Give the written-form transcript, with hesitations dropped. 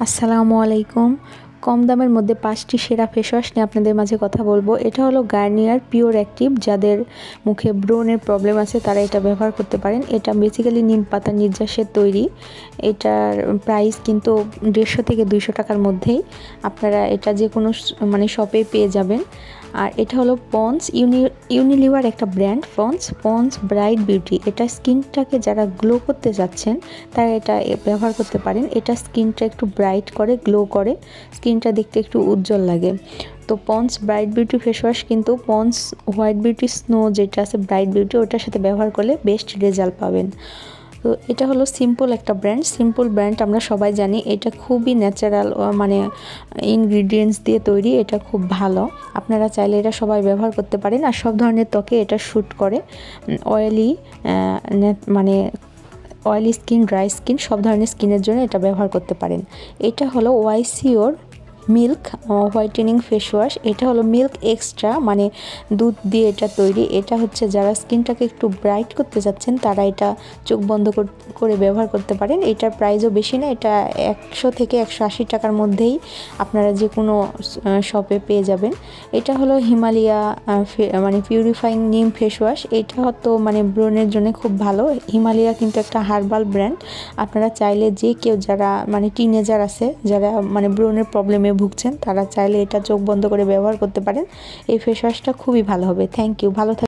আসসালামু আলাইকুম। কম দামের মধ্যে 5টি সেরা ফেস ওয়াশ নিয়ে আপনাদের মাঝে কথা বলবো। এটা হলো গার্নিয়ার পিওর অ্যাক্টিভ। যাদের মুখে ব্রণের প্রবলেম আছে তারা এটা ব্যবহার করতে পারেন। এটা বেসিক্যালি নিম পাতার নির্যাসের তৈরি। এটার প্রাইস কিন্তু 150 থেকে 200 টাকার মধ্যেই। আপনারা এটা যে কোনো শপে পেয়ে যাবেন। আর এটা হলো পন্স ইউনিলিভার একটা ব্র্যান্ড। Ponds bright beauty. এটা স্কিনটাকে যারা গ্লো করতে যাচ্ছেন তারা এটা ব্যবহার করতে পারেন। এটা স্কিনটা একটু ব্রাইট করে, গ্লো করে, স্কিনটা দেখতে একটু উজ্জ্বল লাগে। তো ponds bright beauty face wash কিন্তু পন্স হোয়াইট বিউটি স্নো যেটা আছে ব্রাইট বিউটি, ওটার সাথে ব্যবহার করলে বেস্ট রেজাল্ট পাবেন। তো এটা হলো সিম্পল একটা ব্র্যান্ড। সিম্পল ব্র্যান্ড আমরা সবাই জানি। এটা খুবই ন্যাচারাল ইনগ্রিডিয়েন্টস দিয়ে তৈরি। এটা খুব ভালো। আপনারা চাইলে এটা সবাই ব্যবহার করতে পারেন। আর সব ধরনের ত্বকে এটা শ্যুট করে। Oily oily skin, dry skin, সব ধরনের স্কিনের জন্য এটা ব্যবহার করতে পারেন। এটা হলো ওয়াইসিওর মিল্ক হোয়াইটেনিং ফেস ওয়াশ। এটা হলো মিল্ক এক্সট্রা, দুধ দিয়ে এটা তৈরি। এটা হচ্ছে যারা স্কিনটাকে একটু ব্রাইট করতে চাচ্ছেন তারা এটা চোখ বন্ধ করে ব্যবহার করতে পারেন। এটার প্রাইসও বেশি না। এটা 100 থেকে 180 টাকার মধ্যেই আপনারা যে কোনো শপে পেয়ে যাবেন। এটা হলো হিমালয়া পিউরিফাইং নিম ফেস ওয়াশ। এটা হয়তো ব্রণের জন্য খুব ভালো। হিমালয়া কিন্তু একটা হার্বাল ব্র্যান্ড। আপনারা চাইলে যে কেউ যারা টিনেজার আছে, যারা ব্রণের প্রবলেমে ভুগছেন, তারা চাইলে এটা চোখ বন্ধ করে ব্যবহার করতে পারেন। এই ফেস ওয়াশটা খুবই ভালো হবে। Thank you. ভালো